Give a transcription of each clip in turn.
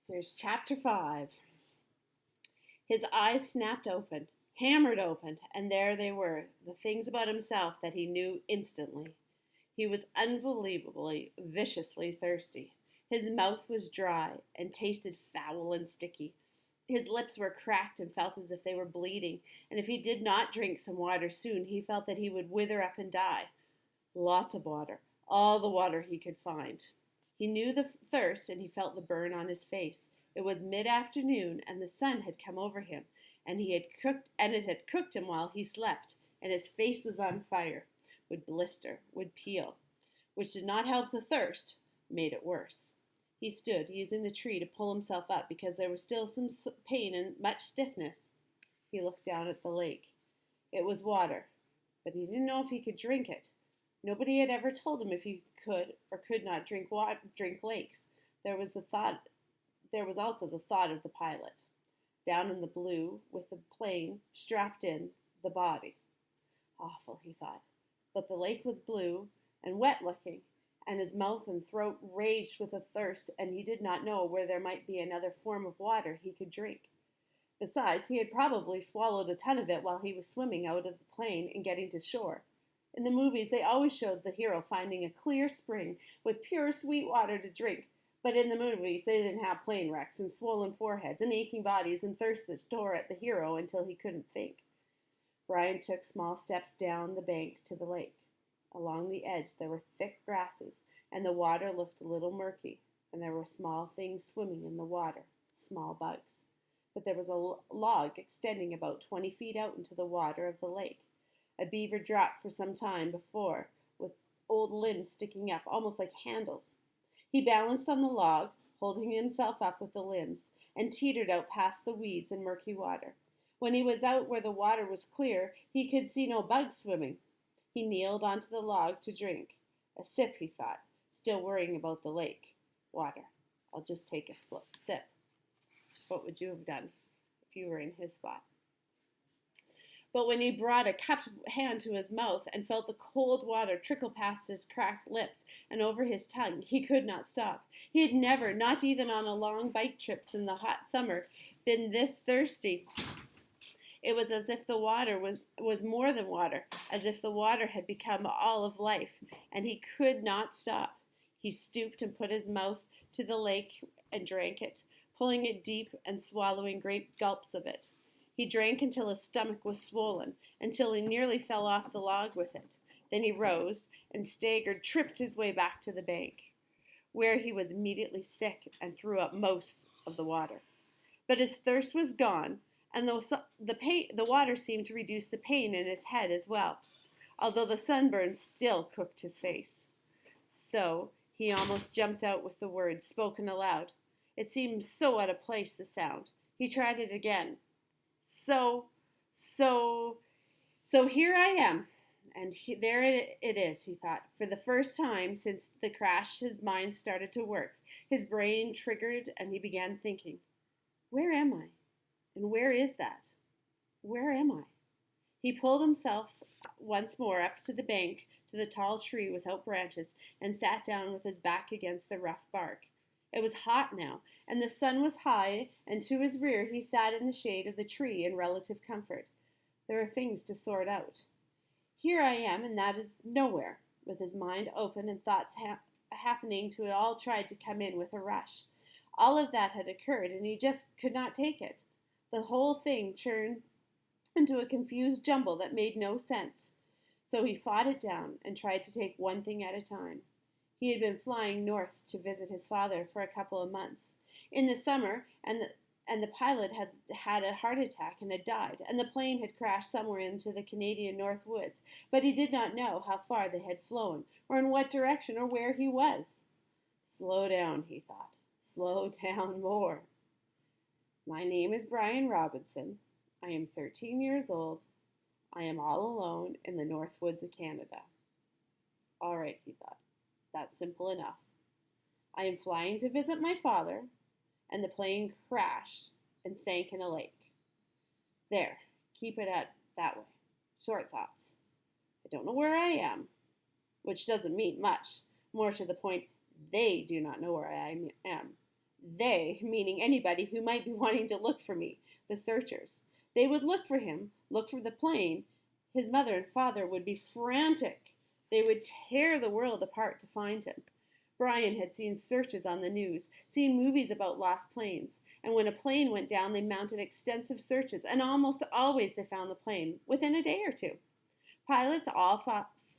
Here's chapter 5. His eyes snapped open, hammered open, and there they were, the things about himself that he knew instantly. He was unbelievably, viciously thirsty. His mouth was dry and tasted foul and sticky. His lips were cracked and felt as if they were bleeding, and if he did not drink some water soon, he felt that he would wither up and die. Lots of water, all the water he could find. He knew the thirst, and he felt the burn on his face. It was mid-afternoon, and the sun had come over him, and it had cooked him while he slept, and his face was on fire, would blister, would peel, which did not help the thirst, made it worse. He stood, using the tree to pull himself up because there was still some pain and much stiffness. He looked down at the lake. It was water, but he didn't know if he could drink it. Nobody had ever told him if he could or could not drink lakes. There was also the thought of the pilot, down in the blue with the plane strapped in the body. Awful, he thought. But the lake was blue and wet-looking, and his mouth and throat raged with a thirst, and he did not know where there might be another form of water he could drink. Besides, he had probably swallowed a ton of it while he was swimming out of the plane and getting to shore. In the movies, they always showed the hero finding a clear spring with pure sweet water to drink. But in the movies, they didn't have plane wrecks and swollen foreheads and aching bodies and thirst that tore at the hero until he couldn't think. Brian took small steps down the bank to the lake. Along the edge, there were thick grasses, and the water looked a little murky, and there were small things swimming in the water, small bugs. But there was a log extending about 20 feet out into the water of the lake. A beaver dropped for some time before, with old limbs sticking up, almost like handles. He balanced on the log, holding himself up with the limbs, and teetered out past the weeds and murky water. When he was out where the water was clear, he could see no bugs swimming. He kneeled onto the log to drink. A sip, he thought, still worrying about the lake. Water. I'll just take a sip. What would you have done if you were in his spot? But when he brought a cupped hand to his mouth and felt the cold water trickle past his cracked lips and over his tongue, he could not stop. He had never, not even on a long bike trips in the hot summer, been this thirsty. It was as if the water was more than water, as if the water had become all of life, and he could not stop. He stooped and put his mouth to the lake and drank it, pulling it deep and swallowing great gulps of it. He drank until his stomach was swollen, until he nearly fell off the log with it. Then he rose and staggered, tripped his way back to the bank, where he was immediately sick and threw up most of the water. But his thirst was gone, and the water seemed to reduce the pain in his head as well, although the sunburn still cooked his face. So he almost jumped out with the words spoken aloud. It seemed so out of place, the sound. He tried it again. So here I am, and there it is, he thought. For the first time since the crash, his mind started to work. His brain triggered, and he began thinking, where am I? And where is that? Where am I? He pulled himself once more up to the bank, to the tall tree without branches, and sat down with his back against the rough bark. It was hot now, and the sun was high, and to his rear he sat in the shade of the tree in relative comfort. There were things to sort out. Here I am, and that is nowhere. With his mind open and thoughts happening to it all tried to come in with a rush. All of that had occurred, and he just could not take it. The whole thing turned into a confused jumble that made no sense. So he fought it down and tried to take one thing at a time. He had been flying north to visit his father for a couple of months in the summer, and the pilot had a heart attack and had died, and the plane had crashed somewhere into the Canadian North Woods, but he did not know how far they had flown, or in what direction, or where he was. Slow down, he thought. Slow down more. My name is Brian Robinson. I am 13 years old. I am all alone in the North Woods of Canada. All right, he thought. That's simple enough. I am flying to visit my father, and the plane crashed and sank in a lake. There, keep it at that way. Short thoughts. I don't know where I am, which doesn't mean much. More to the point, they do not know where I am. They, meaning anybody who might be wanting to look for me, the searchers. They would look for him, look for the plane. His mother and father would be frantic. They would tear the world apart to find him. Brian had seen searches on the news, seen movies about lost planes, and when a plane went down, they mounted extensive searches, and almost always they found the plane within a day or two. Pilots all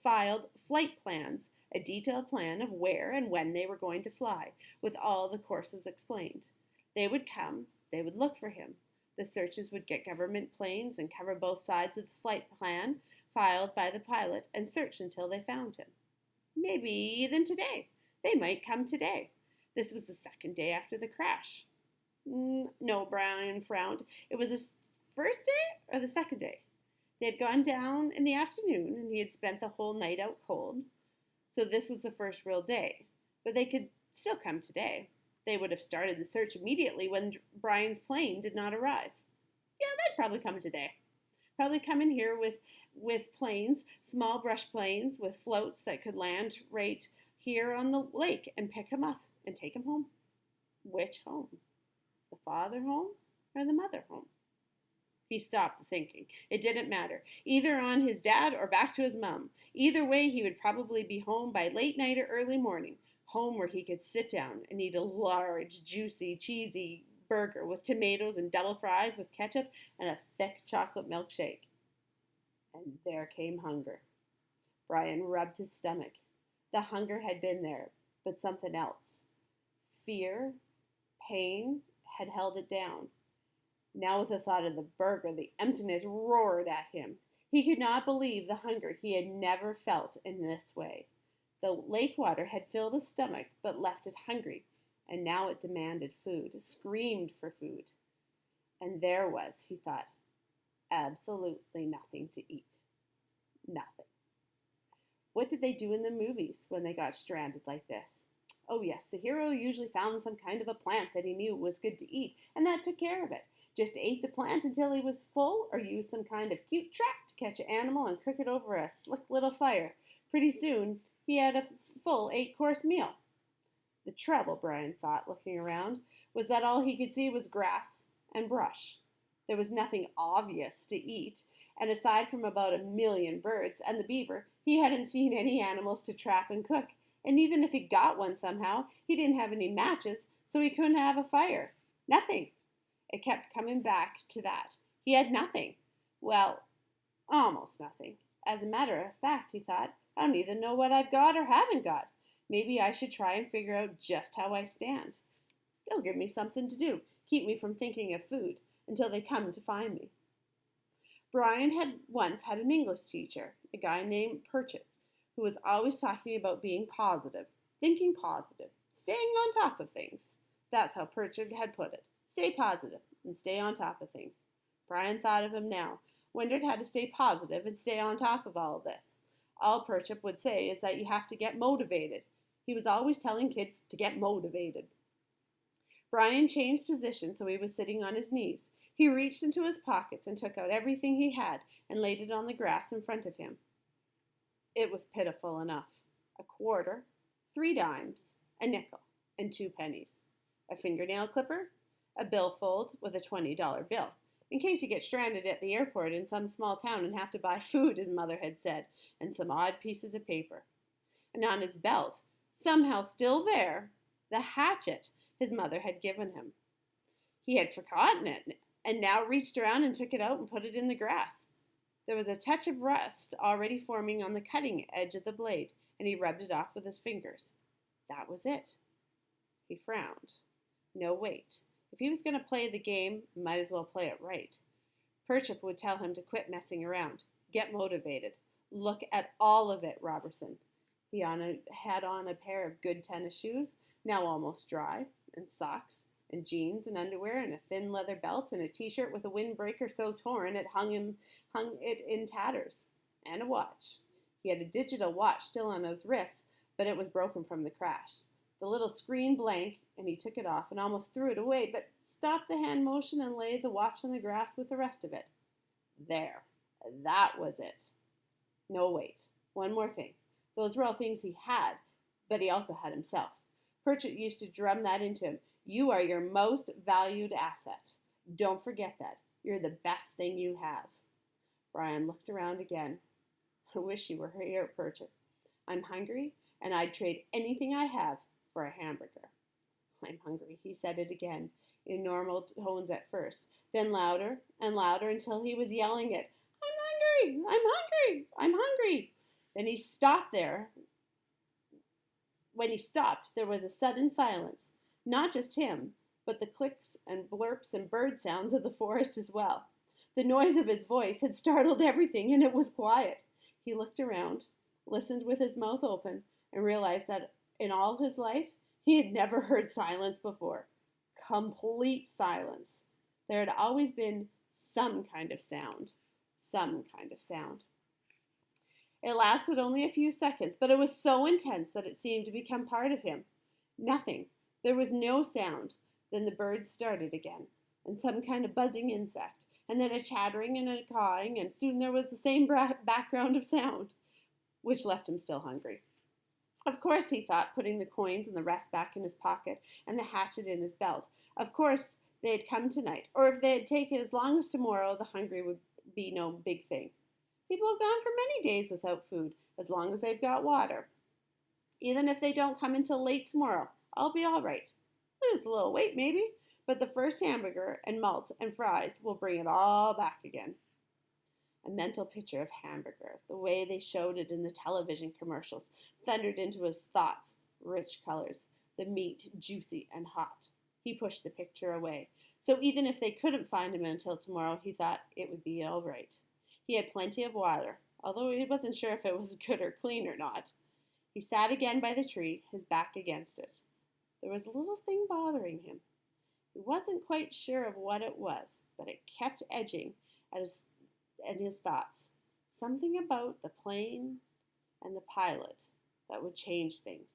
filed flight plans, a detailed plan of where and when they were going to fly, with all the courses explained. They would come, they would look for him. The searchers would get government planes and cover both sides of the flight plan filed by the pilot and search until they found him. Maybe even today. They might come today. This was the second day after the crash. No, Brian frowned. It was the first day or the second day? They had gone down in the afternoon, and he had spent the whole night out cold. So this was the first real day. But they could still come today. They would have started the search immediately when Brian's plane did not arrive. Yeah, they'd probably come today. Probably come in here with planes, small brush planes with floats that could land right here on the lake and pick him up and take him home. Which home? The father home or the mother home? He stopped thinking. It didn't matter. Either on his dad or back to his mom. Either way, he would probably be home by late night or early morning. Home where he could sit down and eat a large, juicy, cheesy burger with tomatoes and double fries with ketchup and a thick chocolate milkshake. And there came hunger. Brian rubbed his stomach. The hunger had been there, but something else. Fear, pain had held it down. Now with the thought of the burger, the emptiness roared at him. He could not believe the hunger he had never felt in this way. The lake water had filled his stomach, but left it hungry, and now it demanded food, screamed for food. And there was, he thought, absolutely nothing to eat. Nothing. What did they do in the movies when they got stranded like this? Oh yes, the hero usually found some kind of a plant that he knew was good to eat, and that took care of it. Just ate the plant until he was full, or used some kind of cute trap to catch an animal and cook it over a slick little fire. Pretty soon, he had a full 8-course meal. The trouble, Brian thought, looking around, was that all he could see was grass and brush. There was nothing obvious to eat, and aside from about 1,000,000 birds and the beaver, he hadn't seen any animals to trap and cook. And even if he got one somehow, he didn't have any matches, so he couldn't have a fire. Nothing. It kept coming back to that. He had nothing. Well, almost nothing. As a matter of fact, he thought, I don't even know what I've got or haven't got. Maybe I should try and figure out just how I stand. They'll give me something to do, keep me from thinking of food, until they come to find me. Brian had once had an English teacher, a guy named Hatchet, who was always talking about being positive, thinking positive, staying on top of things. That's how Hatchet had put it. Stay positive and stay on top of things. Brian thought of him now, wondered how to stay positive and stay on top of all of this. All Hatchet would say is that you have to get motivated. He was always telling kids to get motivated. Brian changed position so he was sitting on his knees. He reached into his pockets and took out everything he had and laid it on the grass in front of him. It was pitiful enough. A quarter, 3 dimes, a nickel, and 2 pennies. A fingernail clipper, a billfold with a $20 bill, in case you get stranded at the airport in some small town and have to buy food, his mother had said, and some odd pieces of paper. And on his belt, somehow still there, the hatchet his mother had given him. He had forgotten it, and now reached around and took it out and put it in the grass. There was a touch of rust already forming on the cutting edge of the blade, and he rubbed it off with his fingers. That was it. He frowned. No, wait. If he was going to play the game, he might as well play it right. Hatchet would tell him to quit messing around. Get motivated. Look at all of it, Robertson. He had on a pair of good tennis shoes, now almost dry, and socks, and jeans and underwear, and a thin leather belt, and a t-shirt with a windbreaker so torn it hung it in tatters, and a watch. He had a digital watch still on his wrist, but it was broken from the crash. The little screen blanked, and he took it off and almost threw it away, but stopped the hand motion and laid the watch on the grass with the rest of it. There. That was it. No, wait. One more thing. Those were all things he had, but he also had himself. Pritchett used to drum that into him. You are your most valued asset. Don't forget that. You're the best thing you have. Brian looked around again. I wish you were here, Pritchett. I'm hungry, and I'd trade anything I have for a hamburger. I'm hungry, he said it again, in normal tones at first, then louder and louder until he was yelling it. I'm hungry! I'm hungry! I'm hungry! Then he stopped there. When he stopped, there was a sudden silence. Not just him, but the clicks and blurps and bird sounds of the forest as well. The noise of his voice had startled everything, and it was quiet. He looked around, listened with his mouth open, and realized that in all his life, he had never heard silence before. Complete silence. There had always been some kind of sound. Some kind of sound. It lasted only a few seconds, but it was so intense that it seemed to become part of him. Nothing. There was no sound. Then the birds started again, and some kind of buzzing insect, and then a chattering and a cawing, and soon there was the same background of sound, which left him still hungry. Of course, he thought, putting the coins and the rest back in his pocket and the hatchet in his belt. Of course, they had come tonight, or if they had taken as long as tomorrow, the hungry would be no big thing. People have gone for many days without food, as long as they've got water. Even if they don't come until late tomorrow, I'll be all right. There's a little wait, maybe, but the first hamburger and malt and fries will bring it all back again. A mental picture of hamburger, the way they showed it in the television commercials, thundered into his thoughts, rich colors, the meat juicy and hot. He pushed the picture away. So even if they couldn't find him until tomorrow, he thought it would be all right. He had plenty of water, although he wasn't sure if it was good or clean or not. He sat again by the tree, his back against it. There was a little thing bothering him. He wasn't quite sure of what it was, but it kept edging at his thoughts. Something about the plane and the pilot that would change things.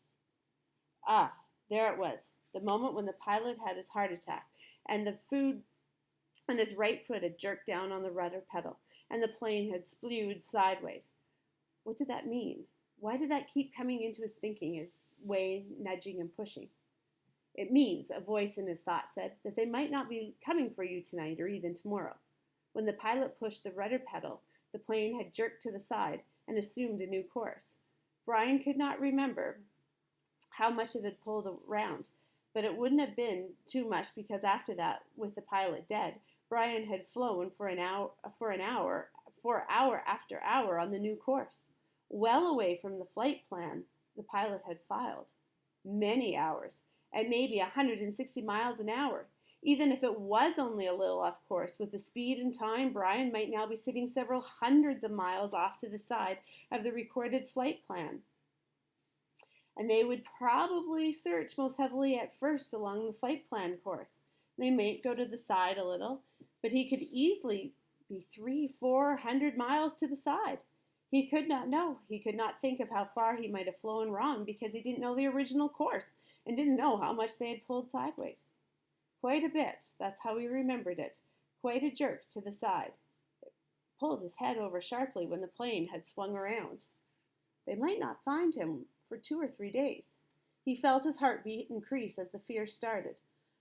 Ah, there it was, the moment when the pilot had his heart attack, and the food and his right foot had jerked down on the rudder pedal, and the plane had spewed sideways. What did that mean? Why did that keep coming into his thinking, his way nudging and pushing? It means, a voice in his thoughts said, that they might not be coming for you tonight or even tomorrow. When the pilot pushed the rudder pedal, the plane had jerked to the side and assumed a new course. Brian could not remember how much it had pulled around, but it wouldn't have been too much because after that, with the pilot dead, Brian had flown for hour after hour on the new course. Well away from the flight plan the pilot had filed. Many hours, at maybe 160 miles an hour. Even if it was only a little off course, with the speed and time, Brian might now be sitting several hundreds of miles off to the side of the recorded flight plan. And they would probably search most heavily at first along the flight plan course. They might go to the side a little, but he could easily be 300-400 miles to the side. He could not know. He could not think of how far he might have flown wrong because he didn't know the original course and didn't know how much they had pulled sideways. Quite a bit, that's how he remembered it. Quite a jerk to the side. It pulled his head over sharply when the plane had swung around. They might not find him for 2 or 3 days. He felt his heartbeat increase as the fear started.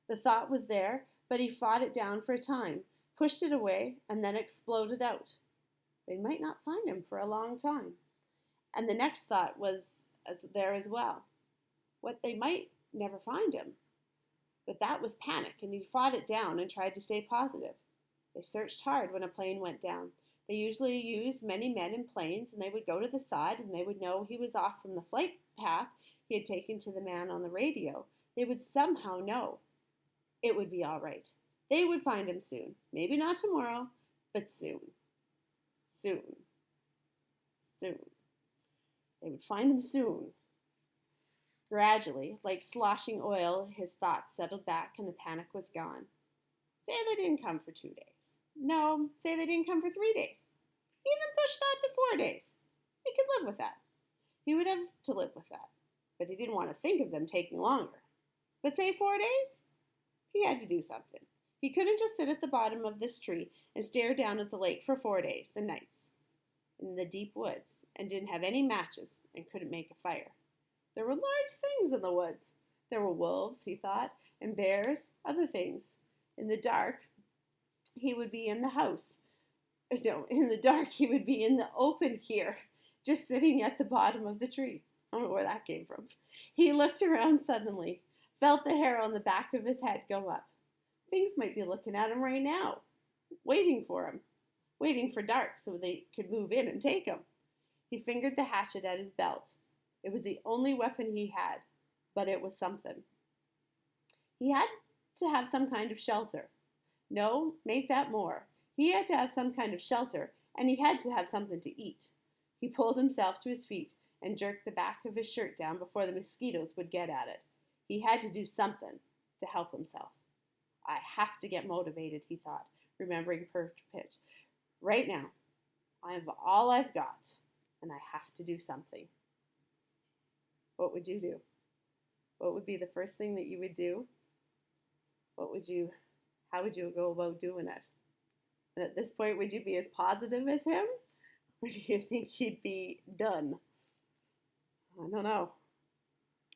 The thought was there, but he fought it down for a time, pushed it away, and then exploded out. They might not find him for a long time. And the next thought was there as well. What they might never find him. But that was panic, and he fought it down and tried to stay positive. They searched hard when a plane went down. They usually used many men in planes, and they would go to the side, and they would know he was off from the flight path he had taken to the man on the radio. They would somehow know. It would be all right. They would find him soon. Maybe not tomorrow, but soon. Soon. Soon. They would find him soon. Gradually, like sloshing oil, his thoughts settled back and the panic was gone. Say they didn't come for 2 days. No, say they didn't come for 3 days. Even push that to 4 days. He could live with that. He would have to live with that. But he didn't want to think of them taking longer. But say 4 days? He had to do something. He couldn't just sit at the bottom of this tree and stare down at the lake for 4 days and nights in the deep woods and didn't have any matches and couldn't make a fire. There were large things in the woods. There were wolves, he thought, and bears, other things. In the dark, he would be in the house. No, in the dark, he would be in the open here, just sitting at the bottom of the tree. I don't know where that came from. He looked around suddenly, felt the hair on the back of his head go up. Things might be looking at him right now, waiting for him, waiting for dark so they could move in and take him. He fingered the hatchet at his belt. It was the only weapon he had, but it was something. He had to have some kind of shelter. No, make that more. He had to have some kind of shelter, and he had to have something to eat. He pulled himself to his feet and jerked the back of his shirt down before the mosquitoes would get at it. He had to do something to help himself. I have to get motivated, he thought, remembering Perch Pit. Right now, I have all I've got, and I have to do something. What would you do? What would be the first thing that you would do? How would you go about doing it? And at this point, would you be as positive as him? Or do you think he'd be done? I don't know.